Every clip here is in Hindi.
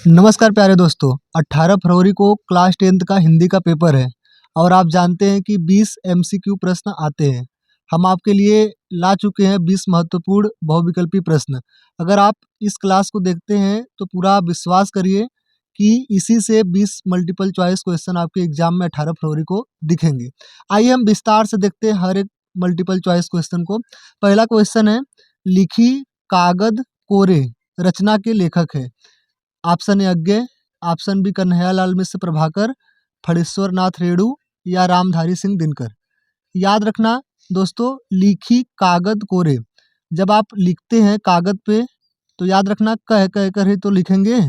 नमस्कार प्यारे दोस्तों। 18 फरवरी को क्लास 10th का हिंदी का पेपर है और आप जानते हैं कि 20 एमसीक्यू प्रश्न आते हैं। हम आपके लिए ला चुके हैं 20 महत्वपूर्ण बहुविकल्पी प्रश्न। अगर आप इस क्लास को देखते हैं तो पूरा विश्वास करिए कि इसी से 20 मल्टीपल चॉइस क्वेश्चन आपके एग्जाम में 18 फरवरी को दिखेंगे। आइए हम विस्तार से देखते हैं हर एक मल्टीपल चॉइस क्वेश्चन को। पहला क्वेश्चन है, लिखी कागद कोरे रचना के लेखक है। Option A Agyeya, option B Kanhaiyalal Mishra Prabhakar, Phanishwar Nath Renu या रामधारी सिंह दिनकर। याद रखना दोस्तों, लिखी कागद कोरे, जब आप लिखते हैं कागद पे तो याद रखना कह कह कर ही तो लिखेंगे।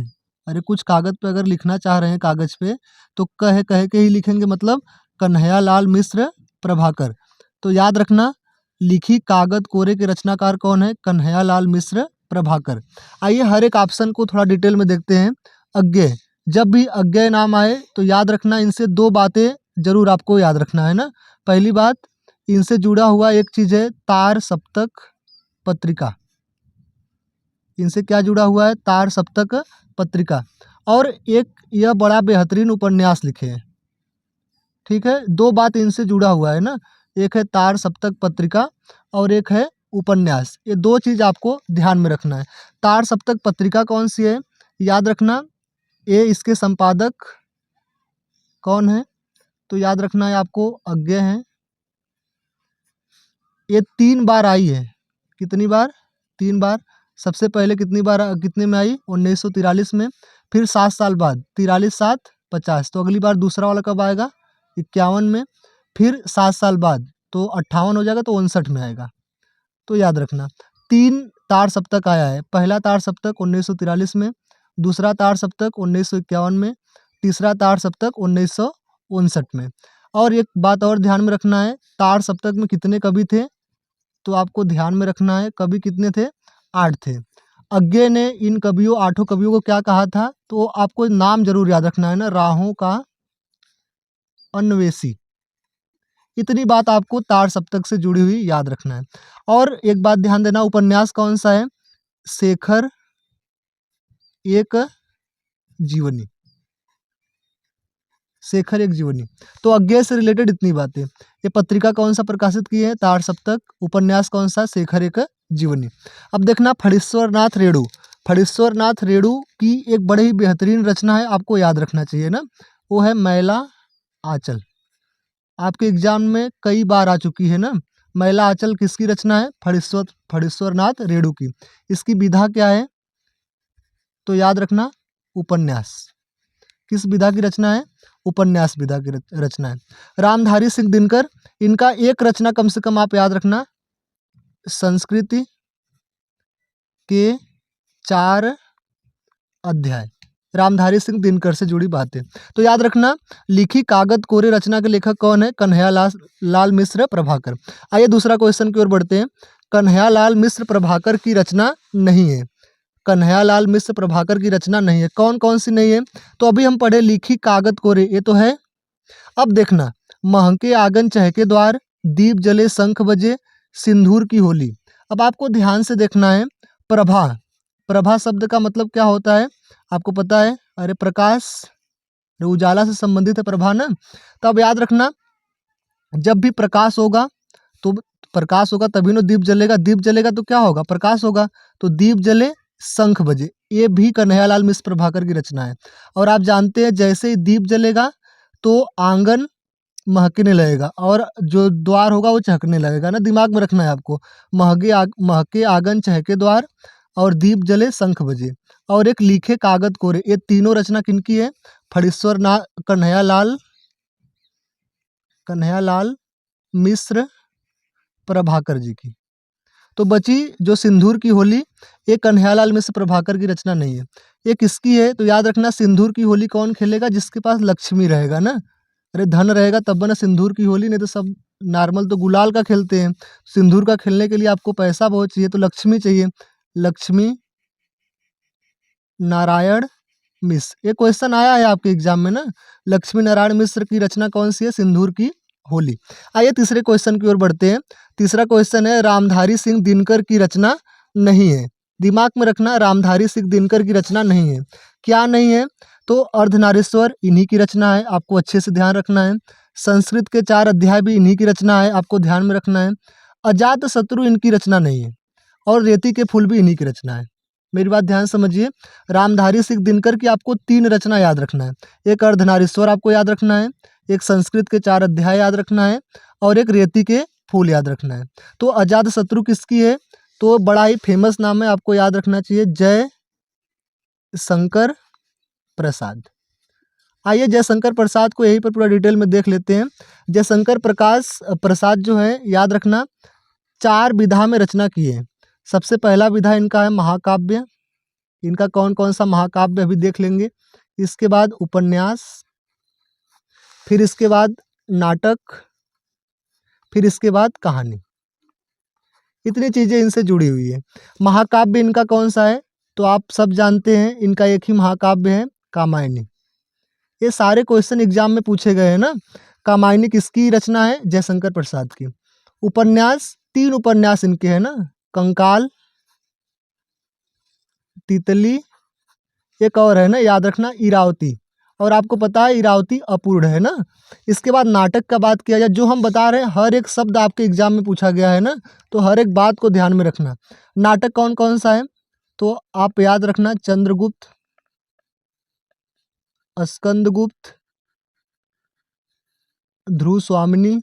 अरे कुछ कागज पे अगर लिखना चाह रहे हैं कागज पे तो कह कह के ही लिखेंगे, मतलब कन्हैयालाल मिश्र प्रभाकर। तो याद रखना लिखी कागद कोरे के रचनाकार कौन है? कन्हैयालाल मिश्र प्रभाकर। आइए हर एक ऑप्शन को थोड़ा डिटेल में देखते हैं। अज्ञेय, जब भी अज्ञेय नाम आए तो याद रखना इनसे दो बातें जरूर आपको याद रखना है ना। पहली बात, इनसे जुड़ा हुआ एक चीज है तार सप्तक पत्रिका। इनसे क्या जुड़ा हुआ है? तार सप्तक पत्रिका। और एक यह बड़ा बेहतरीन उपन्यास लिखे हैं। ठीक है, दो बात इनसे जुड़ा हुआ है ना, एक है तार सप्तक पत्रिका और एक है उपन्यास। ये दो चीज आपको ध्यान में रखना है। तार सप्तक पत्रिका कौन सी है? याद रखना ये इसके संपादक कौन है? तो याद रखना है आपको अज्ञेय है। ये 3 बार आई है। कितनी बार? 3 बार। सबसे पहले कितने में आई? 1943 में। फिर 7 साल बाद 43 7 50। तो अगली बार दूसरा वाला कब आएगा? 51 में। फिर 7 साल बाद तो 58 हो जाएगा, तो 59 में आएगा। तो याद रखना 3 तार सप्तक आया है। पहला तार सप्तक 1943 में, दूसरा तार सप्तक 1951 में, तीसरा तार सप्तक 1959 में। और एक बात और ध्यान में रखना है, तार सप्तक में कितने कवि थे? तो आपको ध्यान में रखना है कवि कितने थे? 8 थे। अज्ञेय ने इन कवियों 8 कवियों को क्या कहा था? तो आपको नाम जरूर याद रखना है ना, राहों का अन्वेषी। इतनी बात आपको तार सप्तक से जुड़ी हुई याद रखना है। और एक बात ध्यान देना, उपन्यास कौन सा है? शेखर एक जीवनी। शेखर एक जीवनी। तो अज्ञेय से रिलेटेड इतनी बातें। ये पत्रिका कौन सा प्रकाशित की है? तार सप्तक। उपन्यास कौन सा? शेखर एक जीवनी। अब देखना फणीश्वर नाथ रेणु। फणीश्वर नाथ रेणु की एक बड़ी ही बेहतरीन रचना है, आपको याद रखना चाहिए ना, वो है मैला आंचल। आपके एग्जाम में कई बार आ चुकी है ना। मैला आंचल किसकी रचना है? फणीश्वर नाथ रेणु की। इसकी विधा क्या है? तो याद रखना उपन्यास। किस विधा की रचना है? उपन्यास विधा की रचना है। रामधारी सिंह दिनकर, इनका एक रचना कम से कम आप याद रखना, संस्कृति के 4 अध्याय। रामधारी सिंह दिनकर से जुड़ी बातें। तो याद रखना लिखी कागद कोरे रचना के लेखक कौन है? कन्हैयालाल मिश्र प्रभाकर। आइए दूसरा क्वेश्चन की ओर बढ़ते हैं। कन्हैयालाल मिश्र प्रभाकर की रचना नहीं है। कन्हैयालाल मिश्र प्रभाकर की रचना नहीं है। कौन कौन सी नहीं है? तो अभी हम पढ़े लिखी कागद कोरे, ये तो है। अब देखना, महके आंगन चहके द्वार, दीप जले शंख बजे, सिंदूर की होली। अब आपको ध्यान से देखना है। प्रभा, प्रभा शब्द का मतलब क्या होता है? आपको पता है? अरे प्रकाश, उजाला से संबंधित है प्रभा ना। तो अब याद रखना, जब भी प्रकाश होगा तभी ना दीप जलेगा। दीप जलेगा तो क्या होगा? प्रकाश होगा। तो दीप जले शंख बजे, ये भी कन्हैयालाल मिश्र प्रभाकर की रचना है। और आप जानते हैं जैसे ही दीप जलेगा तो आंगन महकने लगेगा और जो द्वार होगा वो चहकने लगेगा ना। दिमाग में रखना है आपको, महके आंगन चहके द्वार और दीप जले शंख बजे और एक लिखे कागद कोरे। ये तीनों रचना किनकी है? कन्हैयालाल मिश्र प्रभाकर जी की। तो बची जो सिंदूर की होली, ये कन्हैयालाल मिश्र प्रभाकर की रचना नहीं है। ये किसकी है? तो याद रखना सिंदूर की होली कौन खेलेगा? जिसके पास लक्ष्मी रहेगा ना। अरे धन रहेगा तब ना सिंदूर की होली, नहीं तो सब नॉर्मल तो गुलाल का खेलते हैं। सिंदूर का खेलने के लिए आपको पैसा बहुत चाहिए, तो लक्ष्मी चाहिए। लक्ष्मी नारायण मिश्र, ये क्वेश्चन आया है आपके एग्जाम में ना। लक्ष्मी नारायण मिश्र की रचना कौन सी है? सिंदूर की होली। आइए तीसरे क्वेश्चन की ओर बढ़ते हैं। तीसरा क्वेश्चन है, रामधारी सिंह दिनकर की रचना नहीं है। दिमाग में रखना, रामधारी सिंह दिनकर की रचना नहीं है। क्या नहीं है? तो अर्धनारीश्वर इन्हीं की रचना है, आपको अच्छे से ध्यान रखना है। संस्कृत के 4 अध्याय भी इन्हीं की रचना है, आपको ध्यान में रखना है। अजातशत्रु इनकी रचना नहीं है और रेती के फूल भी इन्हीं की रचना है। मेरी बात ध्यान समझिए, रामधारी सिंह दिनकर की आपको 3 रचना याद रखना है। एक अर्धनारीश्वर आपको याद रखना है, एक संस्कृत के 4 अध्याय याद रखना है और एक रेती के फूल याद रखना है। तो अजातशत्रु किसकी है? तो बड़ा ही फेमस नाम है, आपको याद रखना चाहिए, जय शंकर प्रसाद। आइए जयशंकर प्रसाद को यहीं पर पूरा डिटेल में देख लेते हैं। जयशंकर प्रसाद जो है, याद रखना, 4 विधा में रचना की है। सबसे पहला विधा इनका है महाकाव्य। इनका कौन कौन सा महाकाव्य अभी देख लेंगे। इसके बाद उपन्यास, फिर इसके बाद नाटक, फिर इसके बाद कहानी। इतनी चीज़ें इनसे जुड़ी हुई है। महाकाव्य इनका कौन सा है? तो आप सब जानते हैं, इनका एक ही महाकाव्य है, कामायनी। ये सारे क्वेश्चन एग्जाम में पूछे गए हैं ना। कामायनी किसकी रचना है? जयशंकर प्रसाद की। उपन्यास, 3 उपन्यास इनके हैं ना, कंकाल, तितली, एक और है ना, याद रखना, इरावती। और आपको पता है इरावती अपूर्ण है ना। इसके बाद नाटक का बात किया जाए, जो हम बता रहे हैं हर एक शब्द आपके एग्जाम में पूछा गया है ना, तो हर एक बात को ध्यान में रखना। नाटक कौन कौन सा है? तो आप याद रखना, चंद्रगुप्त, स्कंदगुप्त, ध्रुव स्वामिनी,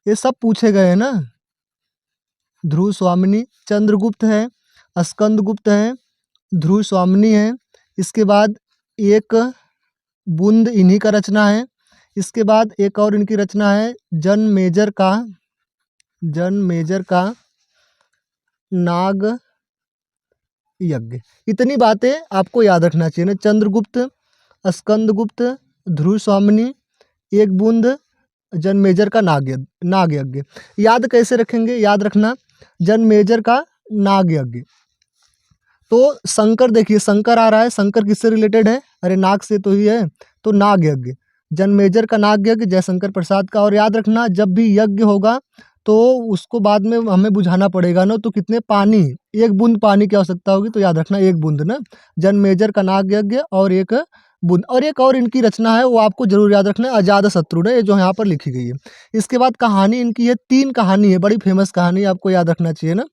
ये सब पूछे गए हैं ना। ध्रुव स्वामिनी, चंद्रगुप्त है, स्कंदगुप्त है, ध्रुव स्वामिनी है। इसके बाद एक बूंद इन्हीं का रचना है। इसके बाद एक और इनकी रचना है, जनमेजर का नाग यज्ञ। इतनी बातें आपको याद रखना चाहिए ना, चंद्रगुप्त, स्कंदगुप्त, ध्रुव स्वामिनी, एक बूंद, जनमेजर का नाग यज्ञ। याद कैसे रखेंगे? याद रखना, जनमेजर का नाग यज्ञ। तो शंकर, देखिए शंकर आ रहा है, शंकर किससे रिलेटेड है? अरे नाग से तो ही है, तो नाग यज्ञ, जनमेजर का नाग यज्ञ जयशंकर प्रसाद का। और याद रखना, जब भी यज्ञ होगा तो उसको बाद में हमें बुझाना पड़ेगा ना, तो कितने पानी, 1 बूंद पानी की आवश्यकता होगी, तो याद रखना 1 बूंद ना, जनमेजर का नाग यज्ञ और 1 बूंद। और एक और इनकी रचना है, वो आपको जरूर याद रखना है, अजातशत्रु ने, ये जो यहाँ पर लिखी गई है। इसके बाद कहानी इनकी है, 3 कहानी है, बड़ी फेमस कहानी, आपको याद रखना चाहिए ना।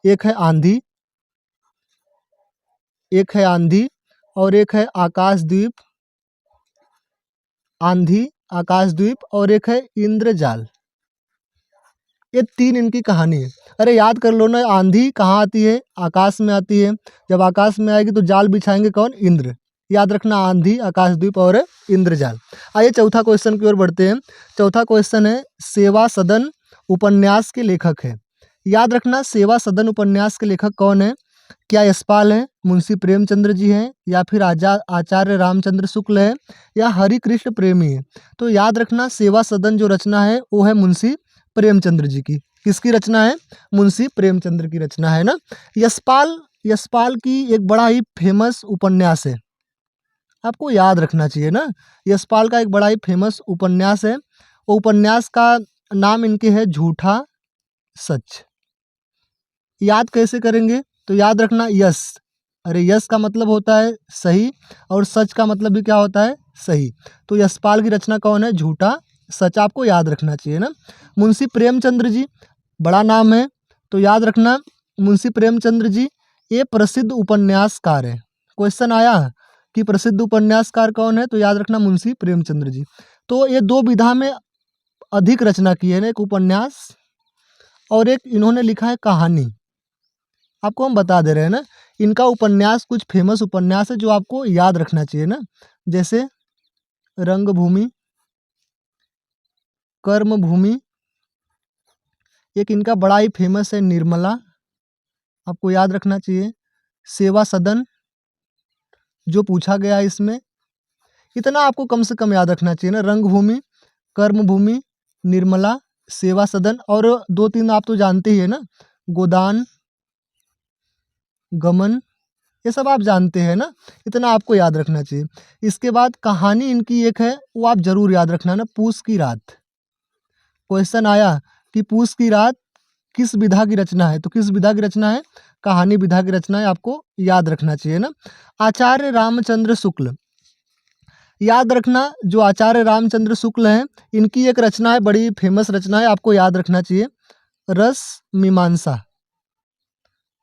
एक है आंधी, एक है आंधी और एक है आकाशद्वीप, आंधी, आकाशद्वीप और एक है इंद्रजाल। ये 3 इनकी कहानी है। अरे याद कर लो ना, आंधी कहाँ आती है? आकाश में आती है। जब आकाश में आएगी तो जाल बिछाएंगे कौन? इंद्र। याद रखना, आंधी, आकाशद्वीप और इंद्रजाल। आइए चौथा क्वेश्चन की ओर बढ़ते हैं। चौथा क्वेश्चन है, सेवा सदन उपन्यास के लेखक है। याद रखना, सेवा सदन उपन्यास के लेखक कौन है? क्या यशपाल है, मुंशी प्रेमचंद्र जी हैं, या फिर आचार्य रामचंद्र शुक्ल है, या हरिकृष्ण प्रेमी है? तो याद रखना, सेवा सदन जो रचना है वो है मुंशी प्रेमचंद्र जी की। किसकी रचना है? मुंशी प्रेमचंद्र की रचना है ना। यशपाल की एक बड़ा ही फेमस उपन्यास है, आपको याद रखना चाहिए ना। यशपाल का एक बड़ा ही फेमस उपन्यास है, वो उपन्यास का नाम इनके है झूठा सच। याद कैसे करेंगे? तो याद रखना, यश, अरे यश का मतलब होता है सही, और सच का मतलब भी क्या होता है? सही। तो यशपाल की रचना कौन है? झूठा सच, आपको याद रखना चाहिए ना। मुंशी प्रेमचंद्र जी, बड़ा नाम है, तो याद रखना, मुंशी प्रेमचंद्र जी ये प्रसिद्ध उपन्यासकार है। क्वेश्चन आया कि प्रसिद्ध उपन्यासकार कौन है? तो याद रखना, मुंशी प्रेमचंद्र जी। तो ये 2 विधा में अधिक रचना की है ना, एक उपन्यास और एक इन्होंने लिखा है कहानी। आपको हम बता दे रहे हैं ना, इनका उपन्यास कुछ फेमस उपन्यास है जो आपको याद रखना चाहिए ना, जैसे रंगभूमि, कर्मभूमि, एक इनका बड़ा ही फेमस है निर्मला, आपको याद रखना चाहिए। सेवा सदन जो पूछा गया है इसमें, इतना आपको कम से कम याद रखना चाहिए ना, रंगभूमि, कर्मभूमि, निर्मला, सेवा सदन, और 2-3 आप तो जानते ही है ना, गोदान, गमन, ये सब आप जानते हैं ना, इतना आपको याद रखना चाहिए। इसके बाद कहानी इनकी एक है, वो आप जरूर याद रखना ना, पूस की रात। क्वेश्चन आया कि पूस की रात किस विधा की रचना है? तो किस विधा की रचना है? कहानी विधा की रचनाएं आपको याद रखना चाहिए ना। आचार्य रामचंद्र शुक्ल, याद रखना जो आचार्य रामचंद्र शुक्ल हैं, इनकी एक रचना है, बड़ी फेमस रचना है, आपको याद रखना चाहिए, रस मीमांसा।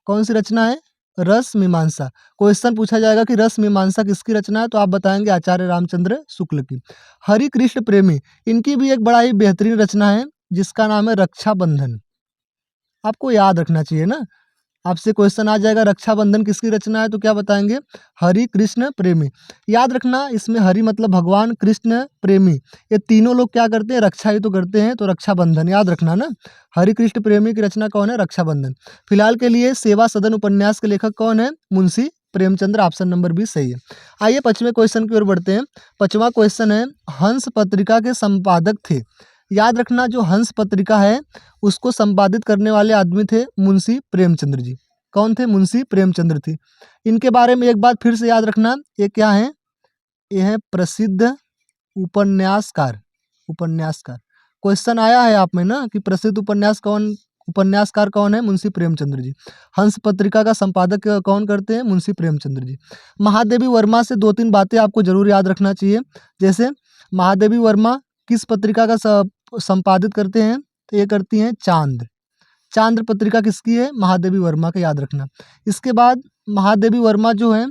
कौन सी रचना है? रस मीमांसा। क्वेश्चन पूछा जाएगा कि रस मीमांसा किसकी रचना है, तो आप बताएंगे आचार्य रामचंद्र शुक्ल की। हरि कृष्ण प्रेमी, इनकी भी एक बड़ा ही बेहतरीन रचना है जिसका नाम है रक्षाबंधन। आपको याद रखना चाहिए ना, आपसे क्वेश्चन आ जाएगा रक्षाबंधन किसकी रचना है, तो क्या बताएंगे? हरि कृष्ण प्रेमी। याद रखना इसमें हरि मतलब भगवान, कृष्ण प्रेमी, ये तीनों लोग क्या करते हैं? रक्षा ही तो करते हैं, तो रक्षाबंधन याद रखना ना। हरि कृष्ण प्रेमी की रचना कौन है? रक्षाबंधन। फिलहाल के लिए सेवा सदन उपन्यास के लेखक कौन है? मुंशी प्रेमचंद्र। ऑप्शन नंबर 20 सही है। आइए 5वें क्वेश्चन की ओर बढ़ते हैं। 5वां क्वेश्चन है, हंस पत्रिका के संपादक थे। याद रखना जो हंस पत्रिका है उसको संपादित करने वाले आदमी थे मुंशी प्रेमचंद्र जी। कौन थे? मुंशी प्रेमचंद्र थे। इनके बारे में एक बात फिर से याद रखना, ये क्या है? ये है प्रसिद्ध उपन्यासकार। उपन्यासकार क्वेश्चन आया है आप में ना कि प्रसिद्ध उपन्यासकार कौन है? मुंशी प्रेमचंद्र जी। हंस पत्रिका का संपादक कौन करते हैं? मुंशी प्रेमचंद्र जी। महादेवी वर्मा से 2-3 बातें आपको जरूर याद रखना चाहिए। जैसे महादेवी वर्मा किस पत्रिका का संपादित करते हैं? तो ये करती हैं चांद। चांद्र पत्रिका किसकी है? महादेवी वर्मा का, याद रखना। इसके बाद महादेवी वर्मा जो है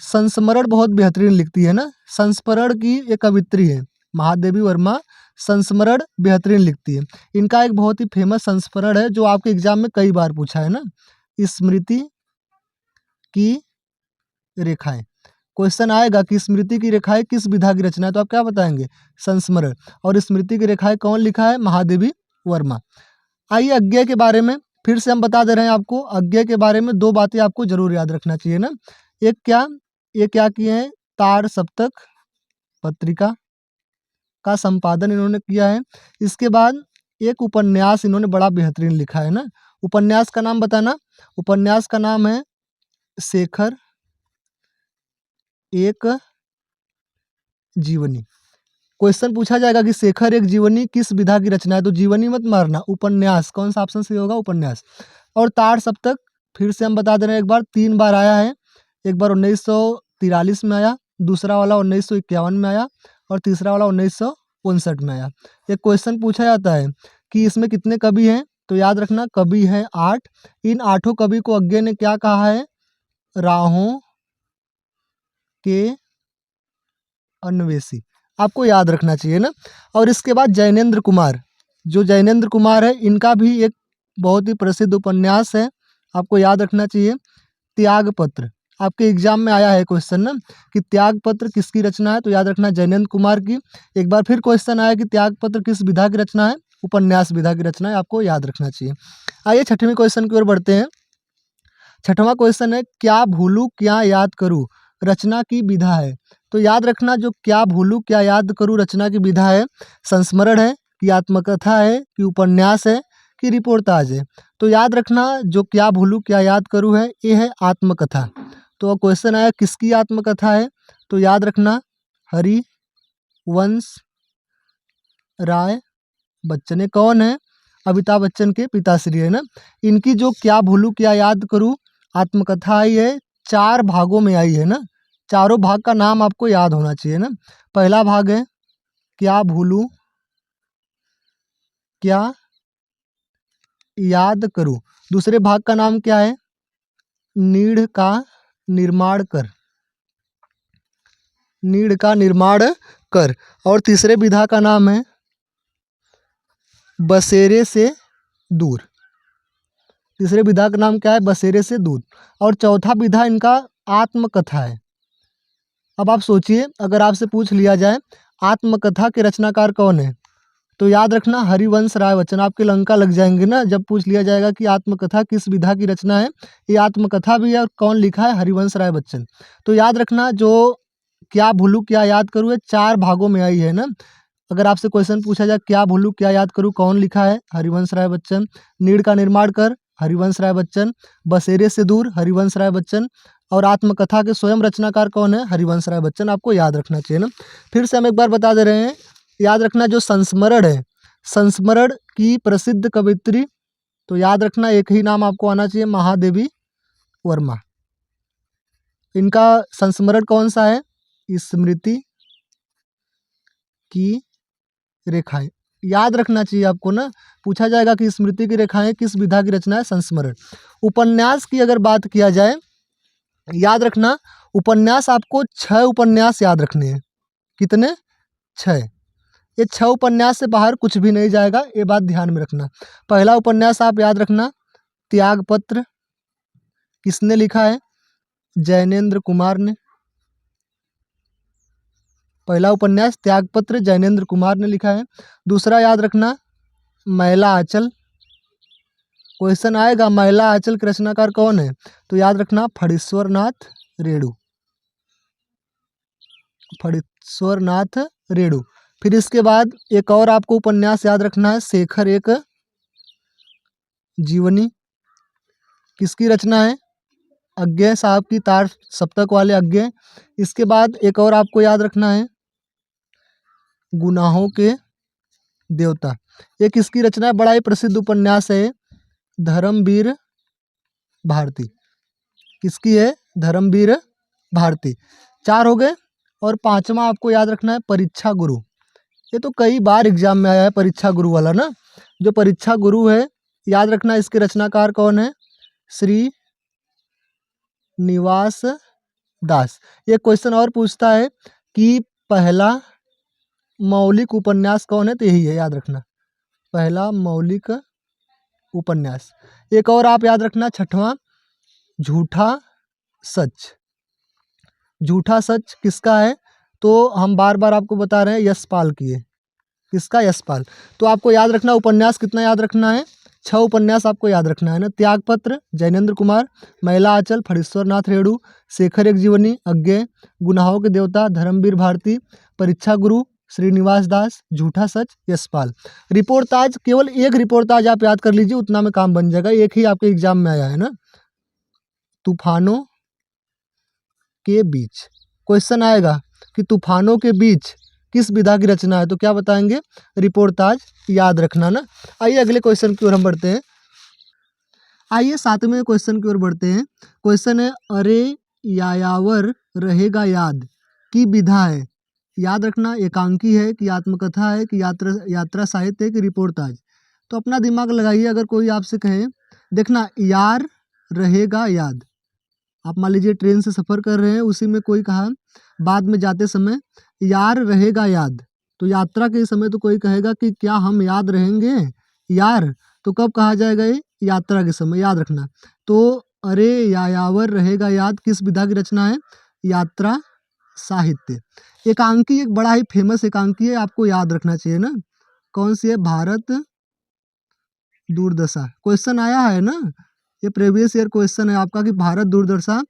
संस्मरण बहुत बेहतरीन लिखती है ना, संस्मरण की एक कवित्री है महादेवी वर्मा, संस्मरण बेहतरीन लिखती है। इनका एक बहुत ही फेमस संस्मरण है जो आपके एग्जाम में कई बार पूछा है ना, स्मृति की रेखाएं। क्वेश्चन आएगा कि स्मृति की रेखाएं किस विधा की रचना है, तो आप क्या बताएंगे? संस्मरण। और स्मृति की रेखाएं कौन लिखा है? महादेवी वर्मा। आइए अज्ञेय के बारे में फिर से हम बता दे रहे हैं आपको। अज्ञेय के बारे में 2 बातें आपको जरूर याद रखना चाहिए ना। एक क्या, ये क्या किए हैं? तार सप्तक पत्रिका का संपादन इन्होंने किया है। इसके बाद एक उपन्यास इन्होंने बड़ा बेहतरीन लिखा है ना। उपन्यास का नाम बताना। उपन्यास का नाम है शेखर एक जीवनी। क्वेश्चन पूछा जाएगा कि शेखर एक जीवनी किस विधा की रचना है, तो जीवनी मत मारना, उपन्यास। कौन सा ऑप्शन सही होगा? उपन्यास। और तार सप्तक फिर से हम बता दे रहे हैं, एक बार 3 बार आया है। एक बार 1943 में आया, दूसरा वाला 1951 में आया और तीसरा वाला 1959 में आया। एक क्वेश्चन पूछा जाता है कि इसमें कितने कवि हैं, तो याद रखना कवि हैं 8। इन 8 कवि को अज्ञेय ने क्या कहा है? राहों के अन्वेषी। आपको याद रखना चाहिए ना। और इसके बाद जैनेन्द्र कुमार, जो जैनेन्द्र कुमार है इनका भी एक बहुत ही प्रसिद्ध उपन्यास है, आपको याद रखना चाहिए, त्यागपत्र। आपके एग्जाम में आया है क्वेश्चन ना कि त्यागपत्र किसकी रचना है, तो याद रखना जैनेन्द्र कुमार की। एक बार फिर क्वेश्चन आया कि त्यागपत्र किस विधा की रचना है? उपन्यास विधा की रचना है, आपको याद रखना चाहिए। आइए 6वें क्वेश्चन की ओर बढ़ते हैं। 6वां क्वेश्चन है, क्या भूलूं क्या याद करूं रचना की विधा है। तो याद रखना जो क्या भूलूं क्या याद करूं रचना की विधा है, संस्मरण है कि आत्मकथा है कि उपन्यास है कि रिपोर्टाज है। तो याद रखना जो क्या भूलूं क्या याद करूं है, ये है आत्मकथा। तो क्वेश्चन आया किसकी आत्मकथा है, तो याद रखना हरिवंश राय बच्चन। ये कौन है? अमिताभ बच्चन के पिताश्री है ना। इनकी जो क्या भूलूं क्या याद करूं आत्मकथा आई है, 4 भागों में आई है ना। चारों भाग का नाम आपको याद होना चाहिए ना। पहला भाग है क्या भूलूं क्या याद करूं। दूसरे भाग का नाम क्या है? नीड़ का निर्माण कर। नीड़ का निर्माण कर। और तीसरे विधा का नाम है बसेरे से दूर। तीसरे विधा का नाम क्या है? बसेरे से दूर। और चौथा विधा इनका आत्मकथा है। अब आप सोचिए अगर आपसे पूछ लिया जाए आत्मकथा के रचनाकार कौन है, तो याद रखना हरिवंश राय बच्चन। आपके लंका लग जाएंगे ना जब पूछ लिया जाएगा कि आत्मकथा किस विधा की रचना है। ये आत्मकथा भी है और कौन लिखा है? हरिवंश राय बच्चन। तो याद रखना जो क्या भूलूं क्या याद करूं 4 भागों में आई है ना। अगर आपसे क्वेश्चन पूछा जाए क्या भूलूं क्या याद करूं कौन लिखा है? हरिवंश राय बच्चन। नीड़ का निर्माण कर हरिवंश राय बच्चन। बसेरे से दूर हरिवंश राय बच्चन। और आत्मकथा के स्वयं रचनाकार कौन है? हरिवंश राय बच्चन। आपको याद रखना चाहिए ना। फिर से हम एक बार बता दे रहे हैं, याद रखना जो संस्मरण है, संस्मरण की प्रसिद्ध कवित्री, तो याद रखना एक ही नाम आपको आना चाहिए, महादेवी वर्मा। इनका संस्मरण कौन सा है? स्मृति की रेखाएं। याद रखना चाहिए आपको ना, पूछा जाएगा कि स्मृति की रेखाएं किस विधा की रचना है? संस्मरण। उपन्यास की अगर बात किया जाए, याद रखना उपन्यास आपको 6 उपन्यास याद रखने हैं। कितने? 6। ये 6 उपन्यास से बाहर कुछ भी नहीं जाएगा, ये बात ध्यान में रखना। पहला उपन्यास आप याद रखना त्यागपत्र। किसने लिखा है? जैनेन्द्र कुमार ने। पहला उपन्यास त्यागपत्र जैनेन्द्र कुमार ने लिखा है। दूसरा याद रखना मैला आंचल। क्वेश्चन आएगा मैला आंचल के रचनाकार कौन है? तो याद रखना फणीश्वर नाथ रेणु। फणीश्वर नाथ रेणु। फिर इसके बाद एक और आपको उपन्यास याद रखना है शेखर एक जीवनी। किसकी रचना है? अज्ञे साहब की, तार सप्तक वाले अज्ञे। इसके बाद एक और आपको याद रखना है गुनाहों के देवता। ये किसकी रचना है? बड़ा ही प्रसिद्ध उपन्यास है, धर्मवीर भारती। किसकी है? धर्मवीर भारती। 4 हो गए। और 5वां आपको याद रखना है परीक्षा गुरु। ये तो कई बार एग्जाम में आया है परीक्षा गुरु वाला ना। जो परीक्षा गुरु है, याद रखना इसके रचनाकार कौन है? श्री निवास दास। ये क्वेश्चन और पूछता है कि पहला मौलिक उपन्यास कौन है? तो यही है, याद रखना पहला मौलिक उपन्यास। एक और आप याद रखना 6वां झूठा सच। झूठा सच किसका है? तो हम बार बार आपको बता रहे हैं यशपाल की है। किसका? यशपाल। तो आपको याद रखना उपन्यास कितना याद रखना है? 6 उपन्यास आपको याद रखना है ना। त्यागपत्र जैनेन्द्र कुमार, मैला आंचल फणीश्वर नाथ रेणु, शेखर एक जीवनी अज्ञे, गुनाहों के देवता धर्मवीर भारती, परीक्षा गुरु श्रीनिवास दास, झूठा सच यशपाल। रिपोर्टाज केवल एक रिपोर्टाज आप याद कर लीजिए, उतना में काम बन जाएगा। एक ही आपके एग्जाम में आया है ना, तूफानों के बीच। क्वेश्चन आएगा कि तूफानों के बीच किस विधा की रचना है? तो क्या बताएंगे? रिपोर्टाज। याद रखना ना। आइए अगले क्वेश्चन की ओर हम बढ़ते हैं। आइए 7वें क्वेश्चन की ओर बढ़ते हैं। क्वेश्चन है अरे यायावर रहेगा याद की विधा है। याद रखना एकांकी है कि आत्मकथा है कि यात्रा साहित्य है कि रिपोर्टाज। तो अपना दिमाग लगाइए। अगर कोई आपसे कहे, देखना यार रहेगा याद, आप मान लीजिए ट्रेन से सफ़र कर रहे हैं, उसी में कोई कहा बाद में जाते समय यार रहेगा याद, तो यात्रा के समय तो कोई कहेगा कि क्या हम याद रहेंगे यार, तो कब कहा जाएगा? ये यात्रा के समय। याद रखना। तो अरे यायावर रहेगा याद किस विधा की रचना है? यात्रा साहित्य। एकांकी एक बड़ा ही फेमस एकांकी है, आपको याद रखना चाहिए ना। कौन सी है? भारत दूरदशा। क्वेश्चन आया है ना, ये प्रीवियस ईयर क्वेश्चन है आपका कि भारत दूरदर्शा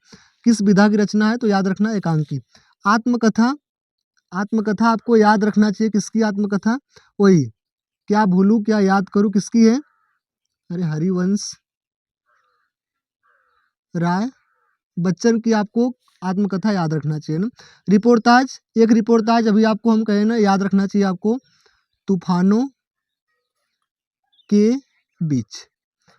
किस विधा की रचना है? तो याद रखना एकांकी। आत्मकथा। आत्मकथा आपको याद रखना चाहिए। किसकी आत्मकथा? वही क्या भूलूं क्या याद करूं, किसकी है? अरे हरिवंश राय बच्चन की आपको आत्मकथा याद रखना चाहिए ना। रिपोर्टाज, एक रिपोर्टाज अभी आपको हम कहें ना, याद रखना चाहिए आपको तूफानों के बीच।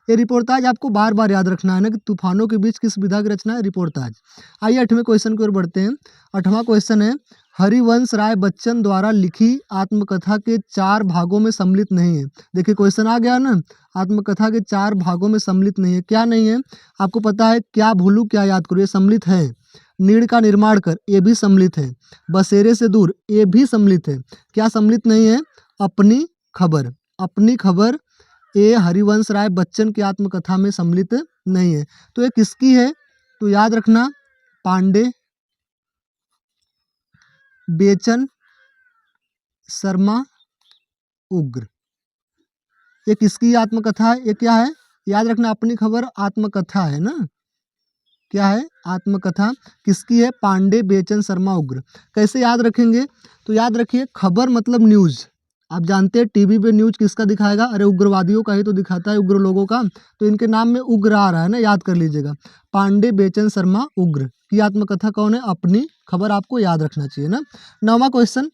ये रिपोर्टाज आपको बार बार याद रखना है ना कि तूफानों के बीच किस विधा की रचना है? रिपोर्टाज। आइए 8वें क्वेश्चन की ओर बढ़ते हैं। 8वां क्वेश्चन है हरिवंश राय बच्चन द्वारा लिखी आत्मकथा के 4 भागों में सम्मिलित नहीं है। देखिए क्वेश्चन आ गया ना, आत्मकथा के 4 भागों में सम्मिलित नहीं है। क्या नहीं है? आपको पता है क्या भूलूं क्या याद करूं, ये सम्मिलित है। नीड़ का निर्माण कर, ये भी सम्मिलित है। बसेरे से दूर, ये भी सम्मिलित है। क्या सम्मिलित नहीं है? अपनी खबर। अपनी खबर ये हरिवंश राय बच्चन की आत्मकथा में सम्मिलित नहीं है। तो ये किसकी है? तो याद रखना पांडे बेचन शर्मा उग्र। ये किसकी आत्मकथा है? ये क्या है? याद रखना अपनी खबर आत्मकथा है ना। क्या है? आत्मकथा। किसकी है? पांडे बेचन शर्मा उग्र। कैसे याद रखेंगे? तो याद रखिए खबर मतलब न्यूज़। आप जानते हैं टीवी पे न्यूज़ किसका दिखाएगा? अरे उग्रवादियों का ही तो दिखाता है, उग्र लोगों का। तो इनके नाम में उग्र आ रहा है ना, याद कर लीजिएगा। पांडे बेचन शर्मा उग्र की आत्मकथा कौन है? अपनी खबर। आपको याद रखना चाहिए ना। 9वां क्वेश्चन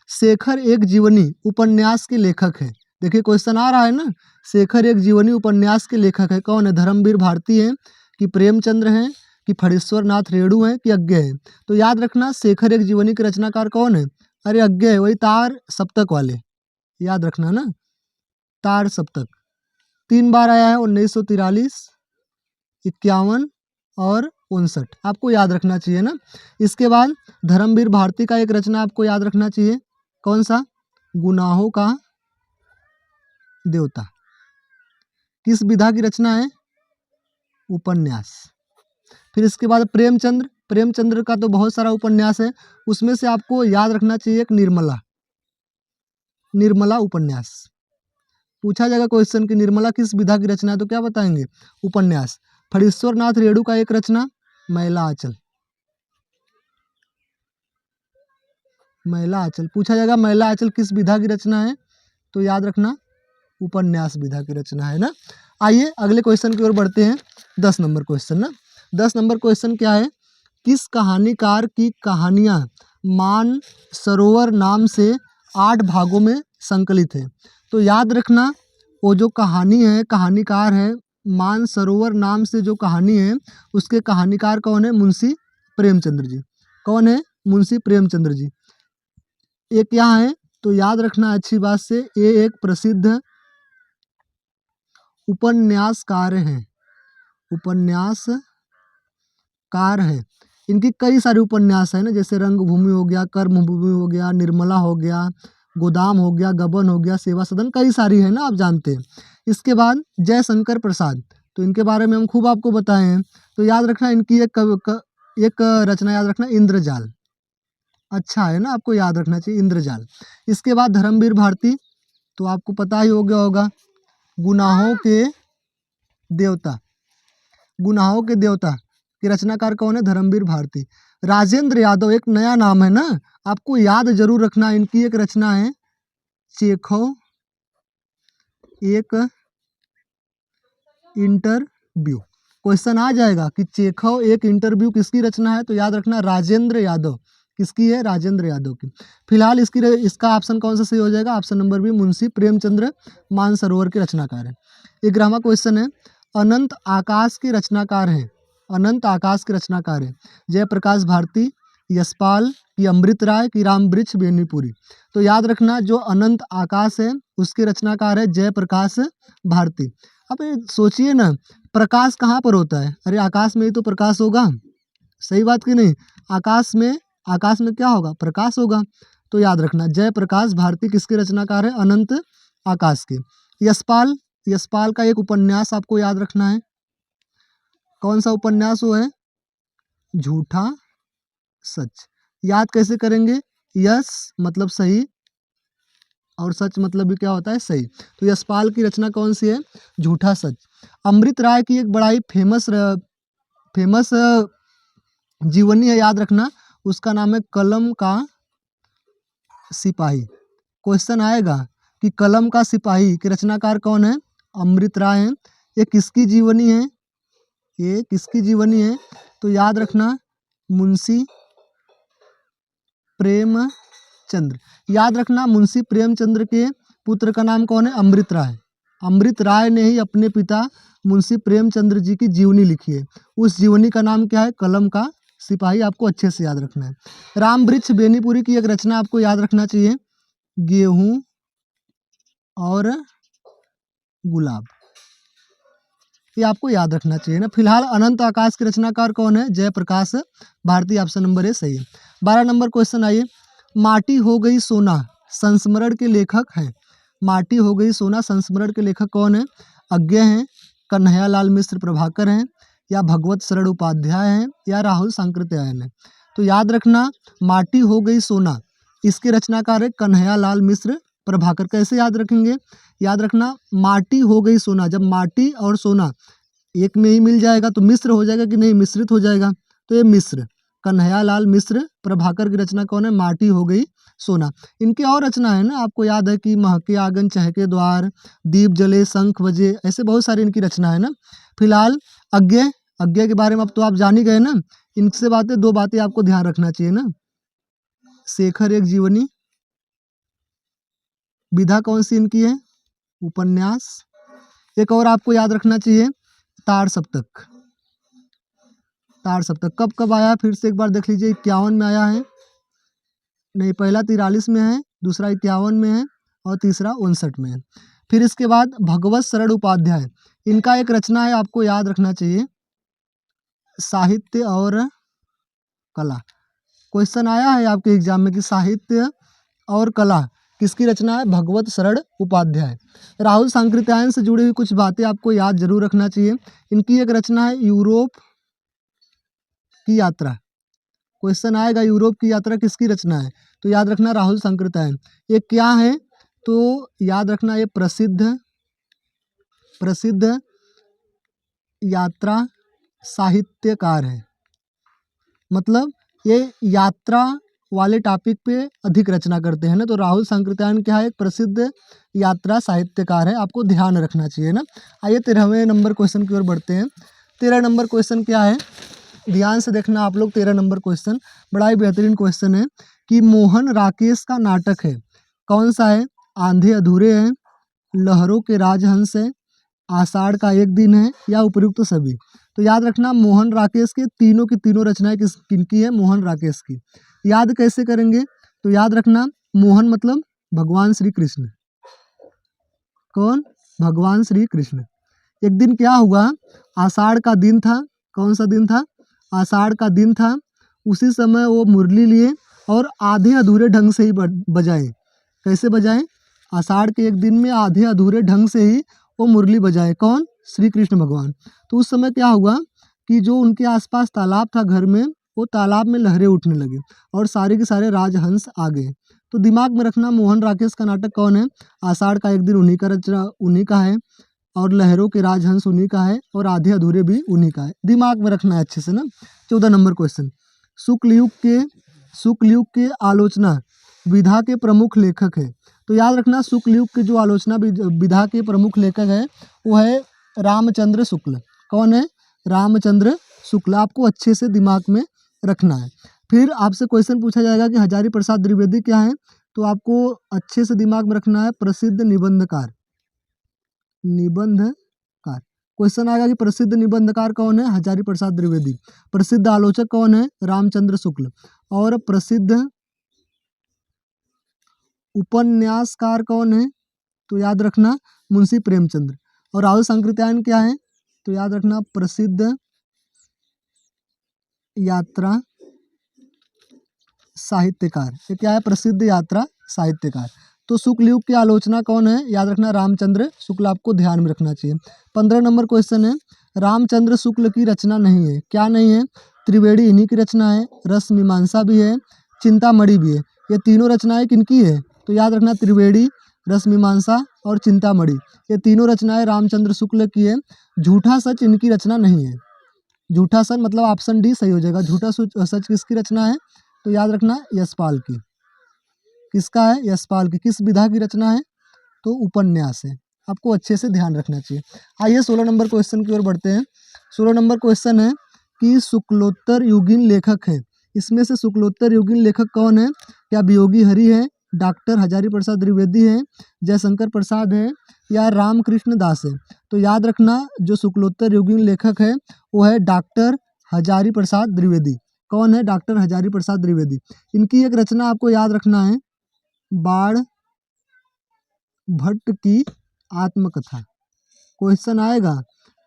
शेखर एक जीवनी उपन्यास के लेखक है। देखिए क्वेश्चन आ रहा है ना, शेखर एक जीवनी उपन्यास के लेखक है। कौन है? धर्मवीर भारती है कि प्रेमचंद्र हैं, कि फणीश्वर नाथ रेणु हैं, कि अज्ञे हैं। तो याद रखना शेखर एक जीवनी के रचनाकार कौन है? अरे अज्ञे है, वही तार सप्तक वाले, याद रखना ना, तार सप्तक 3 बार आया है, 1943, 51 और 59, आपको याद रखना चाहिए ना। इसके बाद धर्मवीर भारती का एक रचना आपको याद रखना चाहिए, कौन सा? गुनाहों का देवता। किस विधा की रचना है? उपन्यास। फिर इसके बाद प्रेमचंद्र, प्रेमचंद्र का तो बहुत सारा उपन्यास है, उसमें से आपको याद रखना चाहिए एक निर्मला, निर्मला उपन्यास। पूछा जाएगा क्वेश्चन कि निर्मला किस विधा की रचना है, तो क्या बताएंगे? उपन्यास। फणीश्वर नाथ रेणु का एक रचना मैला आंचल, मैला आंचल। पूछा जाएगा मैला आंचल किस विधा की रचना है, तो याद रखना उपन्यास विधा की रचना है ना। आइए अगले क्वेश्चन की ओर बढ़ते हैं, 10 नंबर क्वेश्चन ना। 10 नंबर क्वेश्चन क्या है? किस कहानीकार की कहानियाँ मान सरोवर नाम से 8 भागों में संकलित है? तो याद रखना वो जो कहानी है, कहानीकार है, मान सरोवर नाम से जो कहानी है उसके कहानीकार कौन है? मुंशी प्रेमचंद्र जी। कौन है? मुंशी प्रेमचंद्र जी। ये क्या है? तो याद रखना अच्छी बात से, ये एक प्रसिद्ध उपन्यासकार हैं, उपन्यासकार हैं। इनकी कई सारे उपन्यास है ना, जैसे रंगभूमि हो गया, कर्मभूमि हो गया, निर्मला हो गया, गोदाम हो गया, गबन हो गया, सेवा सदन, कई सारी है ना, आप जानते हैं। इसके बाद जयशंकर प्रसाद, तो इनके बारे में हम खूब आपको बताए हैं। तो याद रखना इनकी एक रचना याद रखना, इंद्रजाल। अच्छा है ना, आपको याद रखना चाहिए इंद्रजाल। इसके बाद धर्मवीर भारती, तो आपको पता ही हो गया होगा, गुनाहों के देवता, गुनाहों के देवता के रचनाकार कौन है? धर्मवीर भारती। राजेंद्र यादव एक नया नाम है ना, आपको याद जरूर रखना, इनकी एक रचना है चेखव एक इंटरव्यू। क्वेश्चन आ जाएगा कि चेखव एक इंटरव्यू किसकी रचना है, तो याद रखना राजेंद्र यादव। किसकी है? राजेंद्र यादव की। फिलहाल इसका ऑप्शन कौन सा सही हो जाएगा? Option number B, Munshi Premchandra Mansarovar के रचनाकार है। 11वां क्वेश्चन है, अनंत आकाश के रचनाकार हैं, अनंत आकाश के रचनाकार हैं जयप्रकाश भारती, यशपाल, की अमृत राय, की रामवृक्ष बेनीपुरी। तो याद रखना जो अनंत आकाश है उसके रचनाकार है जयप्रकाश भारती। अब ये सोचिए ना, प्रकाश कहाँ पर होता है? अरे आकाश में ही तो प्रकाश होगा, सही बात कि नहीं? आकाश में क्या होगा? प्रकाश होगा। तो याद रखना जयप्रकाश भारती किसके रचनाकार है? अनंत आकाश के। यशपाल, यशपाल का एक उपन्यास आपको याद रखना है, कौन सा उपन्यास वो है? झूठा सच। याद कैसे करेंगे? यश मतलब सही और सच मतलब भी क्या होता है? सही। तो यशपाल की रचना कौन सी है? झूठा सच। अमृत राय की एक बड़ा ही फेमस जीवनी है, याद रखना, उसका नाम है कलम का सिपाही। क्वेश्चन आएगा कि कलम का सिपाही के रचनाकार कौन है? अमृत राय हैं। ये किसकी जीवनी है? ये किसकी जीवनी है? तो याद रखना मुंशी प्रेमचंद्र। याद रखना मुंशी प्रेमचंद्र के पुत्र का नाम कौन है? अमृत राय। अमृत राय ने ही अपने पिता मुंशी प्रेमचंद्र जी की जीवनी लिखी है। उस जीवनी का नाम क्या है? कलम का सिपाही। आपको अच्छे से याद रखना है। रामवृक्ष बेनीपुरी की एक रचना आपको याद रखना चाहिए, गेहूं और गुलाब। ये आपको याद रखना चाहिए ना। फिलहाल अनंत आकाश के रचनाकार कौन है? Jayaprakash Bharti. Option number A सही है। 12 नंबर क्वेश्चन आइए, माटी हो गई सोना संस्मरण के लेखक हैं। माटी हो गई सोना संस्मरण के लेखक कौन है? अज्ञे हैं, कन्हैयालाल मिश्र प्रभाकर हैं, या भगवत शरण उपाध्याय हैं, या राहुल सांकृत्यायन है। तो याद रखना माटी हो गई सोना इसके रचनाकार है कन्हैयालाल मिश्र प्रभाकर। कैसे याद रखेंगे? याद रखना माटी हो गई सोना, जब माटी और सोना एक में ही मिल जाएगा तो मिश्र हो जाएगा कि नहीं? मिश्रित हो जाएगा। तो ये मिश्र, कन्हैयालाल मिश्र प्रभाकर की रचना कौन है? माटी हो गई सोना। इनकी और रचना है ना, आपको याद है कि महके आंगन चहके द्वार, दीप जले शंख बजे, ऐसे बहुत सारी इनकी रचना है ना। फिलहाल अज्ञे, अज्ञे के बारे में अब तो आप जान ही गए ना। इनसे दो बातें आपको ध्यान रखना चाहिए ना, शेखर एक जीवनी, विधा कौन सी इनकी है? उपन्यास। एक और आपको याद रखना चाहिए तार सप्तक, ताड़ सप्तक कब कब आया, फिर से एक बार देख लीजिए, 51 में आया है, नहीं पहला 43 में है, दूसरा 51 में है और तीसरा 59 में है। फिर इसके बाद भगवत शरण उपाध्याय, इनका एक रचना है, आपको याद रखना चाहिए, साहित्य और कला। क्वेश्चन आया है आपके एग्जाम में कि साहित्य और कला किसकी रचना है, भगवत शरण उपाध्याय। राहुल सांकृत्यायन से जुड़ी हुई कुछ बातें आपको याद जरूर रखना चाहिए। इनकी एक रचना है यूरोप की यात्रा। क्वेश्चन आएगा यूरोप की यात्रा किसकी रचना है, तो याद रखना राहुल सांकृत्यायन। ये क्या है, तो याद रखना ये प्रसिद्ध यात्रा साहित्यकार है। मतलब ये यात्रा वाले टॉपिक पे अधिक रचना करते हैं ना, तो राहुल सांकृत्यायन क्या है, एक प्रसिद्ध यात्रा साहित्यकार है, आपको ध्यान रखना चाहिए ना। आइए 13वें नंबर क्वेश्चन की ओर बढ़ते हैं। 13 नंबर क्वेश्चन क्या है, ध्यान से देखना आप लोग। 13 नंबर क्वेश्चन बड़ा ही बेहतरीन क्वेश्चन है कि मोहन राकेश का नाटक है, कौन सा है, आंधे अधूरे हैं, लहरों के राजहंस है, आषाढ़ का एक दिन है, या उपयुक्त सभी। तो याद रखना मोहन राकेश के तीनों की तीनों रचनाएं किनकी है, मोहन राकेश की। याद कैसे करेंगे, तो याद रखना मोहन मतलब भगवान श्री कृष्ण, कौन, भगवान श्री कृष्ण। एक दिन क्या हुआ, आषाढ़ का दिन था, कौन सा दिन था, आषाढ़ का दिन था। उसी समय वो मुरली लिए और आधे अधूरे ढंग से ही बजाए। कैसे बजाए, आषाढ़ के एक दिन में आधे अधूरे ढंग से ही वो मुरली बजाए, कौन, श्री कृष्ण भगवान। तो उस समय क्या हुआ कि जो उनके आसपास तालाब था घर में, वो तालाब में लहरें उठने लगी और सारे के सारे राजहंस आ गए। तो दिमाग में रखना मोहन राकेश का नाटक कौन है, आषाढ़ का एक दिन उन्हीं का रचना उन्हीं का है, और लहरों के राजहंस उन्हीं का है, और आधे अधूरे भी उन्हीं का है। दिमाग में रखना है अच्छे से ना। 14 नंबर क्वेश्चन, शुक्ल युग के आलोचना विधा के प्रमुख लेखक है। तो याद रखना शुक्ल युग के जो आलोचना विधा के प्रमुख लेखक है वो है रामचंद्र शुक्ल। कौन है, रामचंद्र शुक्ल, आपको अच्छे से दिमाग में रखना है। फिर आपसे क्वेश्चन पूछा जाएगा कि हजारी प्रसाद द्विवेदी क्या है, तो आपको अच्छे से दिमाग में रखना है प्रसिद्ध निबंधकार। क्वेश्चन आएगा कि प्रसिद्ध निबंधकार कौन है, हजारी प्रसाद द्विवेदी। प्रसिद्ध आलोचक कौन है, रामचंद्र शुक्ल। और प्रसिद्ध उपन्यासकार कौन है, तो याद रखना मुंशी प्रेमचंद्र। और राहुल सांकृत्यायन क्या है, तो याद रखना प्रसिद्ध यात्रा साहित्यकार। ये क्या है, प्रसिद्ध यात्रा साहित्यकार। तो शुक्ल युग की आलोचना कौन है, याद रखना रामचंद्र शुक्ल, आपको ध्यान में रखना चाहिए। 15 नंबर क्वेश्चन है, रामचंद्र शुक्ल की रचना नहीं है, क्या नहीं है, त्रिवेणी इन्हीं की रचना है, रस मीमांसा भी है, चिंतामणि भी है। ये तीनों रचनाएं किनकी है, तो याद रखना त्रिवेणी, रस मीमांसा और चिंतामणि, ये तीनों रचनाएं रामचंद्र शुक्ल की है। झूठा सच इनकी रचना नहीं है। झूठा सच मतलब ऑप्शन डी सही हो जाएगा। झूठा सच किसकी रचना है, तो याद रखना यशपाल की। किसका है, यशपाल की। किस विधा की रचना है, तो उपन्यास है, आपको अच्छे से ध्यान रखना चाहिए। आइए 16 नंबर क्वेश्चन की ओर बढ़ते हैं। 16 नंबर क्वेश्चन है कि शुक्लोत्तर युगीन लेखक है, इसमें से शुक्लोत्तर युगीन लेखक कौन है, क्या वियोगी हरि है, डॉक्टर हजारी प्रसाद द्विवेदी है, जयशंकर प्रसाद है, या रामकृष्ण दास है। तो याद रखना जो शुक्लोत्तर युगीन लेखक है वो है डॉक्टर हजारी प्रसाद द्विवेदी। कौन है, डॉक्टर हजारी प्रसाद द्विवेदी। इनकी एक रचना आपको याद रखना है, बाण भट्ट की आत्मकथा। क्वेश्चन आएगा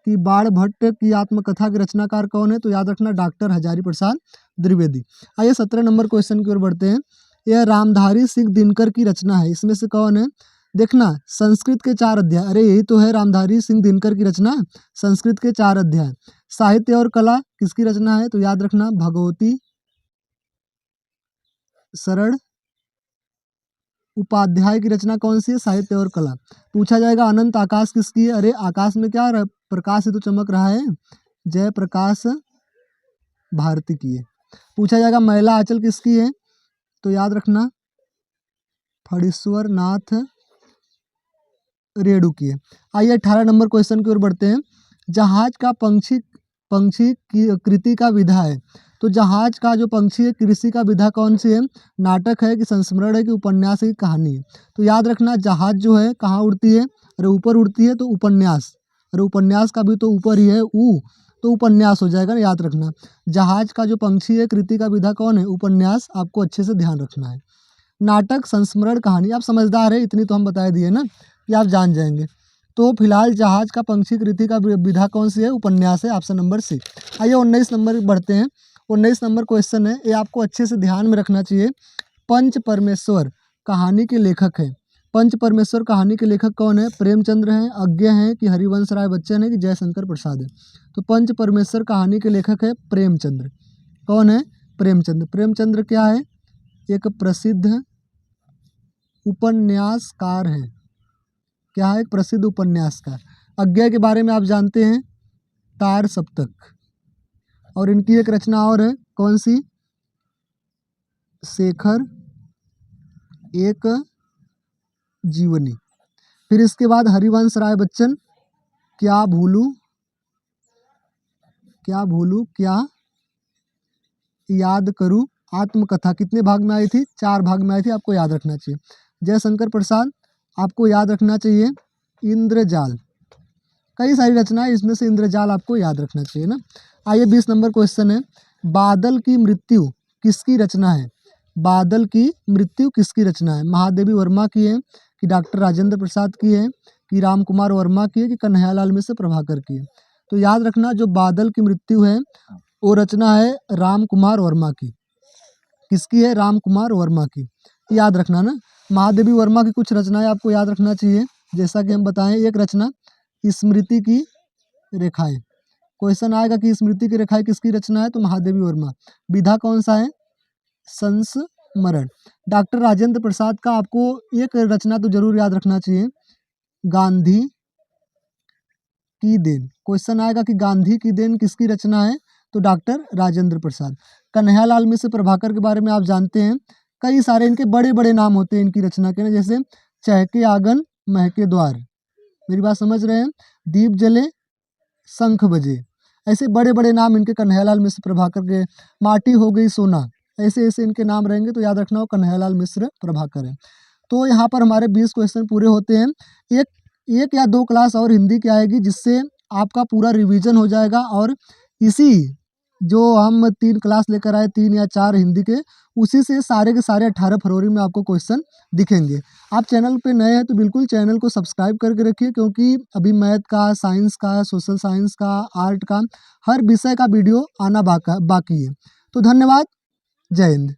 कि बाण भट्ट की आत्मकथा के रचनाकार कौन है, तो याद रखना डॉक्टर हजारी प्रसाद द्विवेदी। आइए 17 नंबर क्वेश्चन की ओर बढ़ते हैं। यह रामधारी सिंह दिनकर की रचना है, इसमें से कौन है, देखना संस्कृत के 4 अध्याय, अरे यही तो है रामधारी सिंह दिनकर की रचना, संस्कृत के 4 अध्याय। साहित्य और कला किसकी रचना है, तो याद रखना भगवती शरण उपाध्याय की रचना कौन सी है, साहित्य और कला। पूछा जाएगा अनंत आकाश किसकी है, अरे आकाश में क्या प्रकाश है तो चमक रहा है, जयप्रकाश भारती की है। पूछा जाएगा महिला आंचल किसकी है, तो याद रखना फणीश्वर नाथ रेणु की है। आइए 18 नंबर क्वेश्चन की ओर बढ़ते हैं। जहाज का पंक्षी की कृति का विधा है, तो जहाज का जो पंक्षी है कृषि का विधा कौन सी है, नाटक है कि संस्मरण है कि उपन्यास है कि कहानी है। तो याद रखना जहाज जो है कहाँ उड़ती है, अरे ऊपर उड़ती है, तो उपन्यास, अरे उपन्यास का भी तो ऊपर ही है ऊ, तो उपन्यास हो जाएगा ना, याद रखना। जहाज का जो पंक्षी है कृति का विधा कौन है? उपन्यास। आपको अच्छे से ध्यान रखना है। नाटक, संस्मरण, कहानी, आप समझदार है, इतनी तो हम बता दिए ना कि आप जान जाएंगे। तो फिलहाल जहाज का पंक्षी कृति का विधा कौन सी है? उपन्यास है, ऑप्शन नंबर सी। आइए 19 नंबर बढ़ते हैं। 19 नंबर क्वेश्चन है, ये आपको अच्छे से ध्यान में रखना चाहिए। पंच परमेश्वर कहानी के लेखक है। पंच परमेश्वर कहानी के लेखक कौन है? प्रेमचंद्र हैं, अज्ञे हैं, कि हरिवंश राय बच्चन है, कि जयशंकर प्रसाद है? तो पंच परमेश्वर कहानी के लेखक है प्रेमचंद्र। कौन है? प्रेमचंद्र। प्रेमचंद्र क्या है? एक प्रसिद्ध उपन्यासकार है। क्या है? एक प्रसिद्ध उपन्यासकार। अज्ञे के बारे में आप जानते हैं, तार सप्तक। और इनकी एक रचना और है, कौन सी? शेखर एक जीवनी। फिर इसके बाद हरिवंश राय बच्चन, क्या भूलूं क्या याद करूं, आत्मकथा। कितने भाग में आई थी? 4 भाग में आई थी, आपको याद रखना चाहिए। जयशंकर प्रसाद, आपको याद रखना चाहिए इंद्रजाल। कई सारी रचनाएं, इसमें से इंद्रजाल आपको याद रखना चाहिए ना। आइए 20 नंबर क्वेश्चन है, बादल की मृत्यु किसकी रचना है? बादल की मृत्यु किसकी रचना है? महादेवी वर्मा की है, कि डॉक्टर राजेंद्र प्रसाद की है, कि राम कुमार वर्मा की है, कि कन्हैयालाल मिश्र प्रभाकर की है? तो याद रखना, जो बादल की मृत्यु है वो रचना है राम कुमार वर्मा की। किसकी है? राम कुमार वर्मा की। याद रखना ना। महादेवी वर्मा की कुछ रचनाएं आपको याद रखना चाहिए, जैसा कि हम बताएं। एक रचना स्मृति की रेखाएं। क्वेश्चन आएगा कि स्मृति की रेखाएं किसकी रचना है? तो महादेवी वर्मा। विधा कौन सा है? संस्मरण। डॉक्टर राजेंद्र प्रसाद का आपको एक रचना तो जरूर याद रखना चाहिए, गांधी की देन। क्वेश्चन आएगा कि गांधी की देन किसकी रचना है? तो डॉक्टर राजेंद्र प्रसाद। कन्हैयालाल मिश्र प्रभाकर के बारे में आप जानते हैं, कई सारे इनके बड़े बड़े नाम होते हैं इनकी रचना के ना, जैसे चहके आंगन महके द्वार, मेरी बात समझ रहे हैं, दीप जले शंख बजे, ऐसे बड़े बड़े नाम इनके कन्हैयालाल मिश्र प्रभाकर के। माटी हो गई सोना, ऐसे ऐसे इनके नाम रहेंगे, तो याद रखना हो कन्हैयालाल मिश्र प्रभाकर है। तो यहाँ पर हमारे 20 क्वेश्चन पूरे होते हैं। एक एक या 2 क्लास और हिंदी की आएगी, जिससे आपका पूरा रिवीजन हो जाएगा। और इसी जो हम 3 क्लास लेकर आए, 3 या 4 हिंदी के, उसी से सारे के सारे 18 फरवरी में आपको क्वेश्चन दिखेंगे। आप चैनल पे नए हैं तो बिल्कुल चैनल को सब्सक्राइब करके रखिए, क्योंकि अभी मैथ का, साइंस का, सोशल साइंस का, आर्ट का, हर विषय का वीडियो आना बाकी है। तो धन्यवाद। जय हिंद।